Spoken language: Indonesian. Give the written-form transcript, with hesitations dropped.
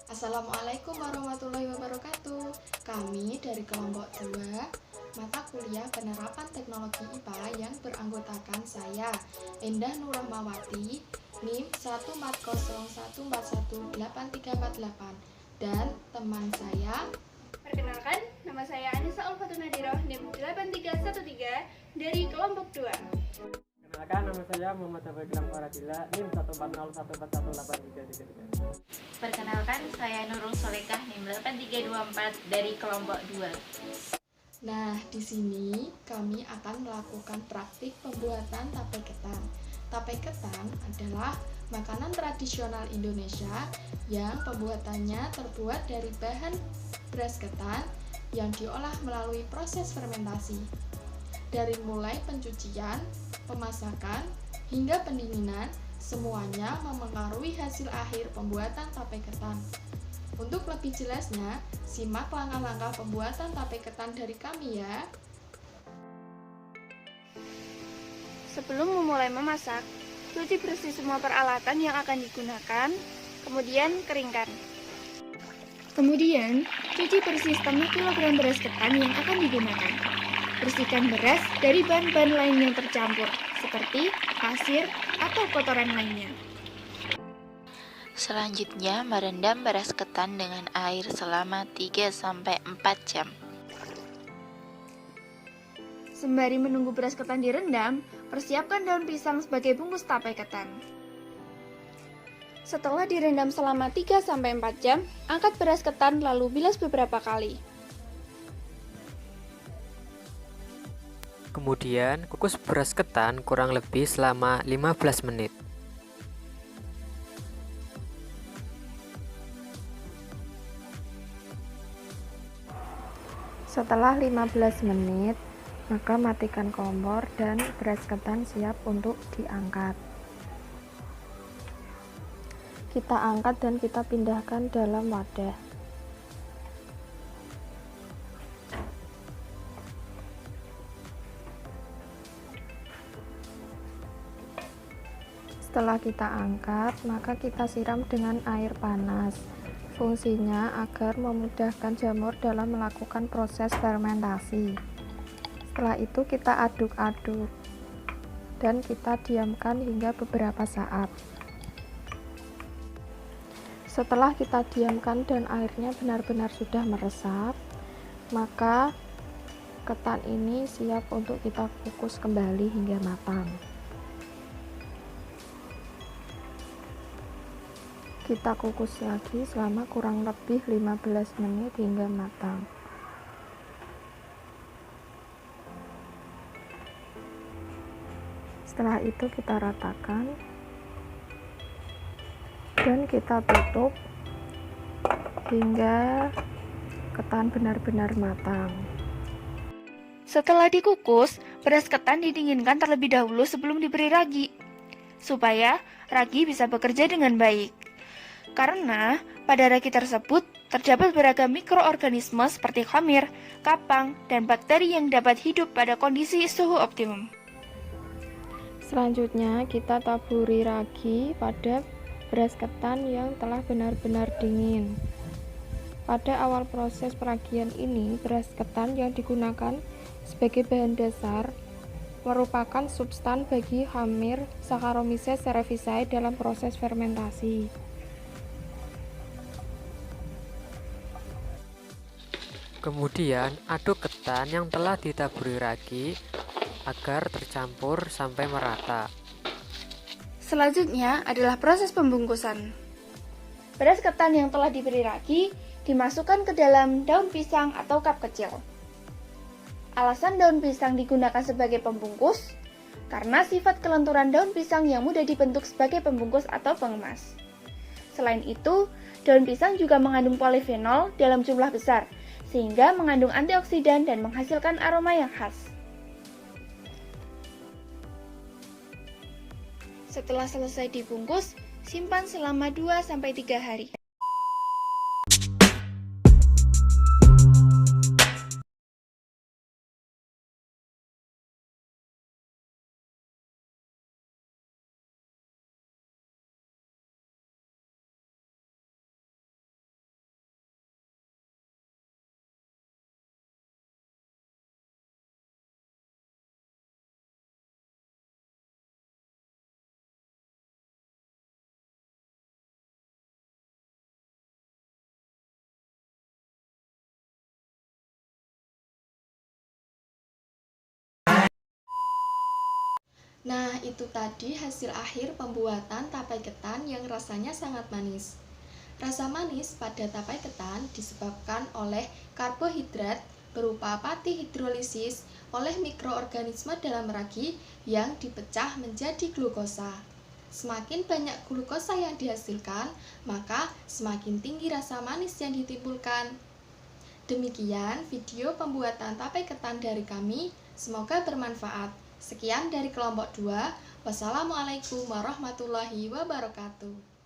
Assalamualaikum warahmatullahi wabarakatuh. Kami dari kelompok 2 mata kuliah penerapan teknologi IPA yang beranggotakan saya, Endah Nurrahmawati, NIM 140141838 dan teman saya. Perkenalkan, nama saya Anissa Ulfatunadiroh, NIM 8313 dari kelompok 2. Perkenalkan, nama saya Muhammad Abdullah Faradila, NIM 140141833. Perkenalkan, saya Nurul Solekah, NIM 8324 dari kelompok 2. Nah, di sini kami akan melakukan praktik pembuatan tape ketan. Tape ketan adalah makanan tradisional Indonesia yang pembuatannya terbuat dari bahan beras ketan yang diolah melalui proses fermentasi. Dari mulai pencucian, pemasakan, hingga pendinginan, semuanya memengaruhi hasil akhir pembuatan tape ketan. Untuk lebih jelasnya, simak langkah-langkah pembuatan tape ketan dari kami ya. Sebelum memulai memasak, cuci bersih semua peralatan yang akan digunakan, kemudian keringkan. Kemudian, cuci bersih setengah kilogram beras ketan yang akan digunakan. Bersihkan beras dari bahan-bahan lain yang tercampur, seperti pasir atau kotoran lainnya. Selanjutnya, merendam beras ketan dengan air selama 3-4 jam. Sembari menunggu beras ketan direndam, persiapkan daun pisang sebagai bungkus tape ketan. Setelah direndam selama 3-4 jam, angkat beras ketan lalu bilas beberapa kali. Kemudian, kukus beras ketan kurang lebih selama 15 menit. Setelah 15 menit, maka matikan kompor dan beras ketan siap untuk diangkat. Kita angkat dan kita pindahkan dalam wadah. Setelah kita angkat, maka kita siram dengan air panas. Fungsinya agar memudahkan jamur dalam melakukan proses fermentasi. Setelah itu kita aduk-aduk dan kita diamkan hingga beberapa saat. Setelah kita diamkan dan airnya benar-benar sudah meresap, maka ketan ini siap untuk kita kukus kembali hingga matang. Kita kukus lagi selama kurang lebih 15 menit hingga matang. Setelah itu kita ratakan dan kita tutup hingga ketan benar-benar matang. Setelah dikukus, beras ketan didinginkan terlebih dahulu sebelum diberi ragi, supaya ragi bisa bekerja dengan baik. Karena pada ragi tersebut terdapat beragam mikroorganisme seperti khamir, kapang, dan bakteri yang dapat hidup pada kondisi suhu optimum. Selanjutnya kita taburi ragi pada beras ketan yang telah benar-benar dingin. Pada awal proses peragian ini, beras ketan yang digunakan sebagai bahan dasar merupakan substan bagi khamir Saccharomyces cerevisiae dalam proses fermentasi. Kemudian, aduk ketan yang telah ditaburi ragi agar tercampur sampai merata. Selanjutnya adalah proses pembungkusan. Beras ketan yang telah diberi ragi dimasukkan ke dalam daun pisang atau cup kecil. Alasan daun pisang digunakan sebagai pembungkus karena sifat kelenturan daun pisang yang mudah dibentuk sebagai pembungkus atau pengemas. Selain itu, daun pisang juga mengandung polifenol dalam jumlah besar, sehingga mengandung antioksidan dan menghasilkan aroma yang khas. Setelah selesai dibungkus, simpan selama 2-3 hari. Nah, itu tadi hasil akhir pembuatan tapai ketan yang rasanya sangat manis. Rasa manis pada tapai ketan disebabkan oleh karbohidrat berupa pati hidrolisis oleh mikroorganisme dalam ragi yang dipecah menjadi glukosa. Semakin banyak glukosa yang dihasilkan, maka semakin tinggi rasa manis yang ditimbulkan. Demikian video pembuatan tapai ketan dari kami, semoga bermanfaat. Sekian dari kelompok 2. Wassalamualaikum warahmatullahi wabarakatuh.